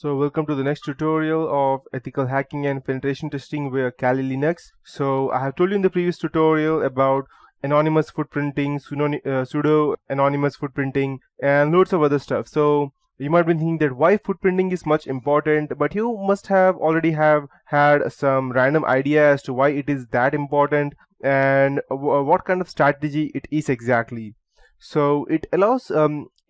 So welcome to the next tutorial of ethical hacking and penetration testing via Kali Linux. So I have told you in the previous tutorial about anonymous footprinting, pseudo anonymous footprinting, and loads of other stuff. So you might be thinking that why footprinting is much important, but you must have already have had some random idea as to why it is that important and what kind of strategy it is exactly. So it allows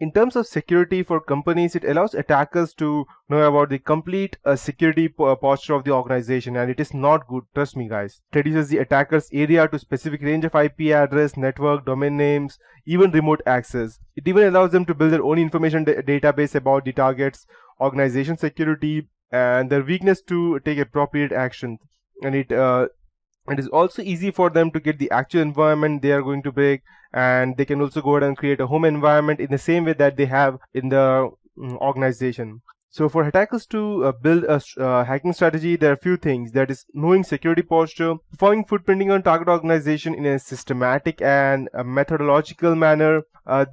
in terms of security for companies, it allows attackers to know about the complete security posture of the organization, and it is not good, trust me guys. It reduces the attacker's area to specific range of IP address, network, domain names, even remote access. It even allows them to build their own information database about the target's organization security and their weakness to take appropriate action. And it is also easy for them to get the actual environment they are going to break, and they can also go ahead and create a home environment in the same way that they have in the organization. So for attackers to build a hacking strategy, there are a few things. That is knowing security posture, performing footprinting on target organization in a systematic and a methodological manner.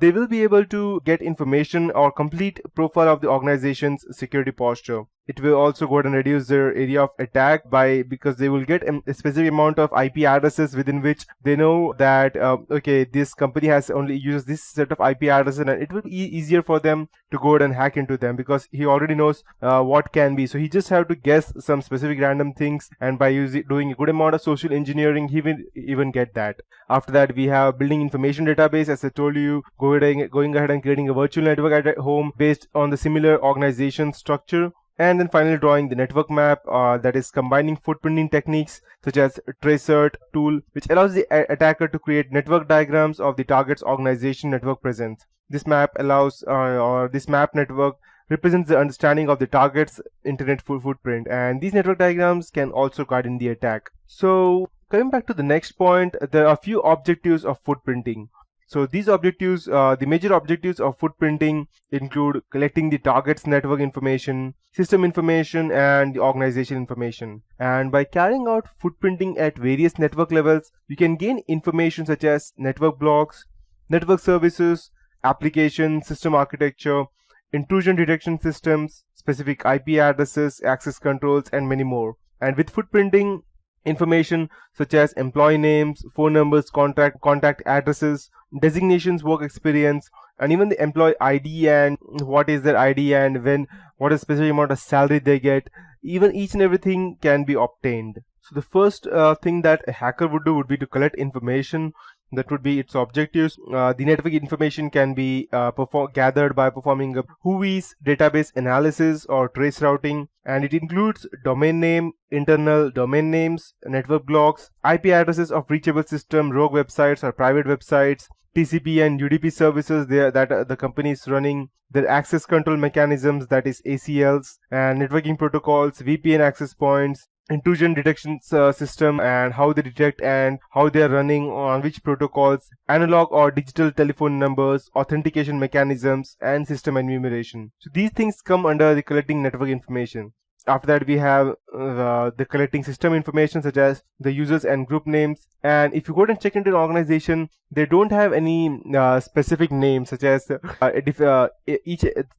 They will be able to get information or complete profile of the organization's security posture. It will also go ahead and reduce their area of attack because they will get a specific amount of IP addresses within which they know that okay, this company has only uses this set of IP addresses, and it will be easier for them to go ahead and hack into them because he already knows what can be. So he just have to guess some specific random things, and by doing a good amount of social engineering, he will even get that. After that, we have building information database. As I told you, going ahead and creating a virtual network at home based on the similar organization structure. And then finally drawing the network map, that is combining footprinting techniques such as tracert tool, which allows the attacker to create network diagrams of the target's organization network presence. This map allows, or this map network represents the understanding of the target's internet footprint, and these network diagrams can also guide in the attack. So coming back to the next point, there are a few objectives of footprinting. So these objectives, the major objectives of footprinting include collecting the target's network information, system information, and the organization information. And by carrying out footprinting at various network levels, you can gain information such as network blocks, network services, application, system architecture, intrusion detection systems, specific IP addresses, access controls, and many more. And with footprinting, information such as employee names, phone numbers, contact addresses, designations, work experience, and even the employee ID and what is their ID and what is specific amount of salary they get, even each and everything can be obtained. So the first thing that a hacker would do would be to collect information. That would be its objectives. The network information can be gathered by performing a Whois database analysis or trace routing, and it includes domain name, internal domain names, network blocks, IP addresses of reachable system, rogue websites or private websites, TCP and UDP services that the company is running, their access control mechanisms, that is ACLs, and networking protocols, VPN access points, intrusion detection system and how they detect and how they are running on which protocols, analog or digital telephone numbers, authentication mechanisms, and system enumeration. So these things come under the collecting network information. After that, we have the collecting system information such as the users and group names. And if you go and check into an organization, they don't have any specific name, such as the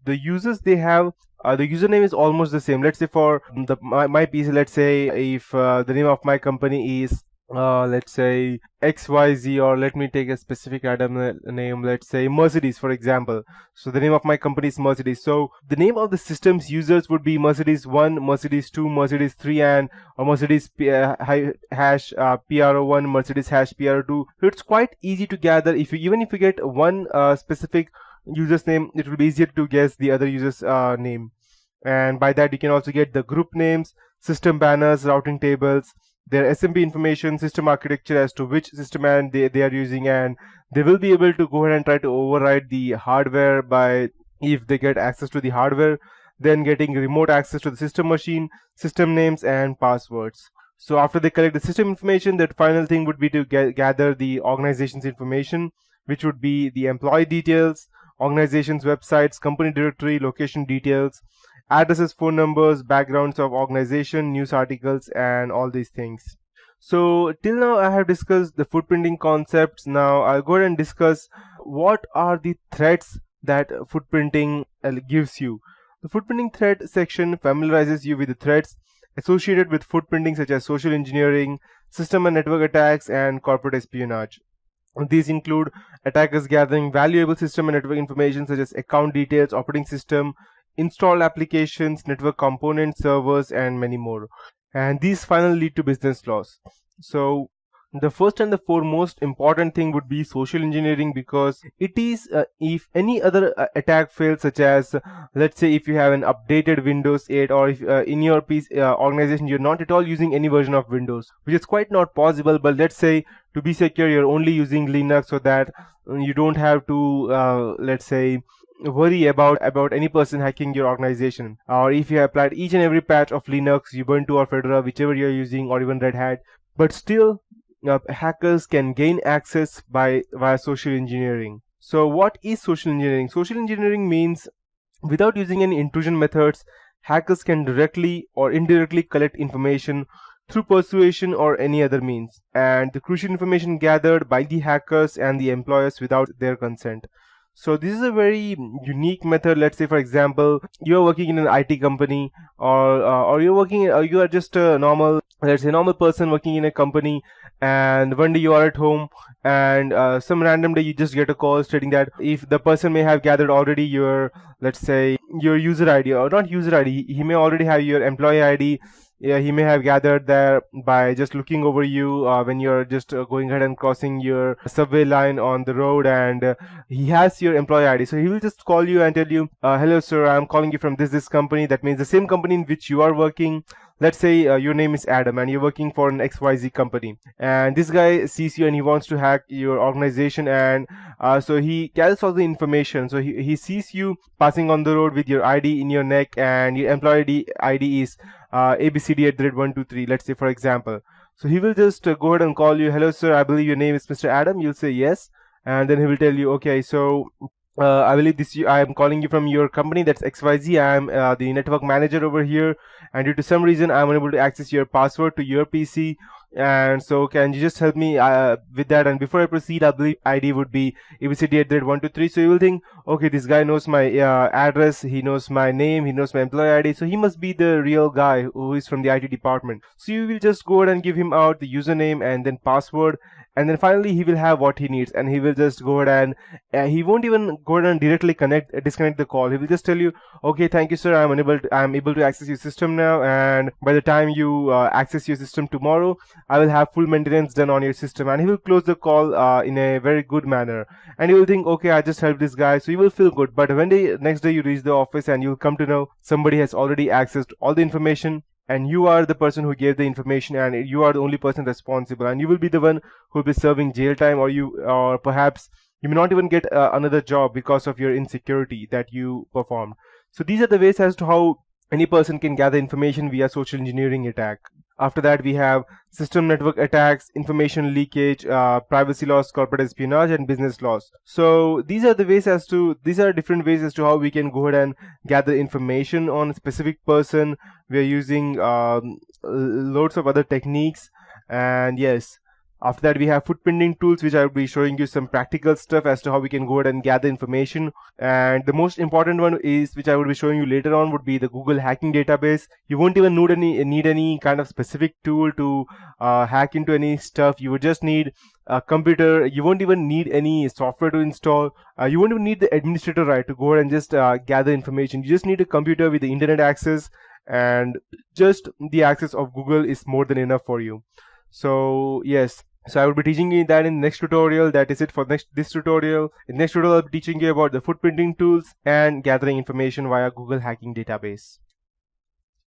users they have. The username is almost the same. Let's say for my PC, let's say if the name of my company is let's say XYZ, or let me take a specific random name, let's say Mercedes for example. So the name of my company is Mercedes. So the name of the system's users would be Mercedes 1, Mercedes 2, Mercedes 3, and or Mercedes hash PRO1, Mercedes hash PRO2. So it's quite easy to gather. Even if you get one specific user's name, it will be easier to guess the other user's name. And by that you can also get the group names, system banners, routing tables, their SMP information, system architecture as to which system they are using, and they will be able to go ahead and try to override the hardware by, if they get access to the hardware, then getting remote access to the system machine, system names, and passwords. So after they collect the system information, that final thing would be to gather the organization's information, which would be the employee details, organization's websites, company directory, location details, addresses, phone numbers, backgrounds of organization, news articles, and all these things. So till now I have discussed the footprinting concepts. Now I'll go ahead and discuss what are the threats that footprinting gives you. The footprinting threat section familiarizes you with the threats associated with footprinting such as social engineering, system and network attacks, and corporate espionage. These include attackers gathering valuable system and network information such as account details, operating system, installed applications, network components, servers, and many more. And these finally lead to business loss. So the first and the foremost important thing would be social engineering, because it is if any other attack fails, such as let's say if you have an updated Windows 8, or if in your PC, organization you're not at all using any version of Windows, which is quite not possible, but let's say to be secure you're only using Linux, so that you don't have to let's say worry about any person hacking your organization. Or if you have applied each and every patch of Linux, Ubuntu or Fedora, whichever you're using, or even Red Hat, but still hackers can gain access via social engineering. So what is social engineering? Social engineering means without using any intrusion methods, hackers can directly or indirectly collect information through persuasion or any other means, and the crucial information gathered by the hackers and the employers without their consent. So this is a very unique method. Let's say, for example, you are working in an IT company, or you're working, you are just a normal, let's say, normal person working in a company, and one day you are at home, and some random day you just get a call stating that if the person may have gathered already your, let's say, your user ID, or not user ID, he may already have your employee ID. Yeah, he may have gathered there by just looking over you when you're just going ahead and crossing your subway line on the road, and he has your employee ID. So he will just call you and tell you, hello sir, I'm calling you from this company. That means the same company in which you are working. Let's say your name is Adam and you're working for an XYZ company, and this guy sees you and he wants to hack your organization, and so he gathers all the information. So he sees you passing on the road with your ID in your neck, and your employee ID is ABCD@123, let's say, for example. So he will just go ahead and call you, hello sir, I believe your name is Mr. Adam. You'll say yes, and then he will tell you, okay, so I believe I am calling you from your company, that's XYZ. I am the network manager over here, and due to some reason I'm unable to access your password to your PC, and so can you just help me with that? And before I proceed, I believe ID would be ABCD@123. So you will think, okay, this guy knows my address, he knows my name, he knows my employee ID, so he must be the real guy who is from the IT department. So you will just go ahead and give him out the username and then password, and then finally he will have what he needs, and he will just go ahead and he won't even go ahead and directly disconnect the call. He will just tell you, okay, thank you sir, I'm able to access your system now, and by the time you access your system tomorrow, I will have full maintenance done on your system. And he will close the call in a very good manner, and you will think, okay, I just helped this guy, so you will feel good. But when the next day you reach the office, and you will come to know somebody has already accessed all the information, and you are the person who gave the information, and you are the only person responsible, and you will be the one who will be serving jail time, or perhaps you may not even get another job because of your insecurity that you performed. So these are the ways as to how any person can gather information via social engineering attack. After that, we have system network attacks, information leakage, privacy loss, corporate espionage, and business loss. So these are different ways as to how we can go ahead and gather information on a specific person. We are using loads of other techniques, and yes. After that, we have footprinting tools, which I will be showing you some practical stuff as to how we can go ahead and gather information. And the most important one is, which I will be showing you later on, would be the Google hacking database. You won't even need any kind of specific tool to hack into any stuff. You would just need a computer. You won't even need any software to install. You won't even need the administrator, right, to go ahead and just gather information. You just need a computer with the internet access, and just the access of Google is more than enough for you. So yes. So I will be teaching you that in the next tutorial. That is it for this tutorial. In the next tutorial, I'll be teaching you about the footprinting tools and gathering information via Google hacking database.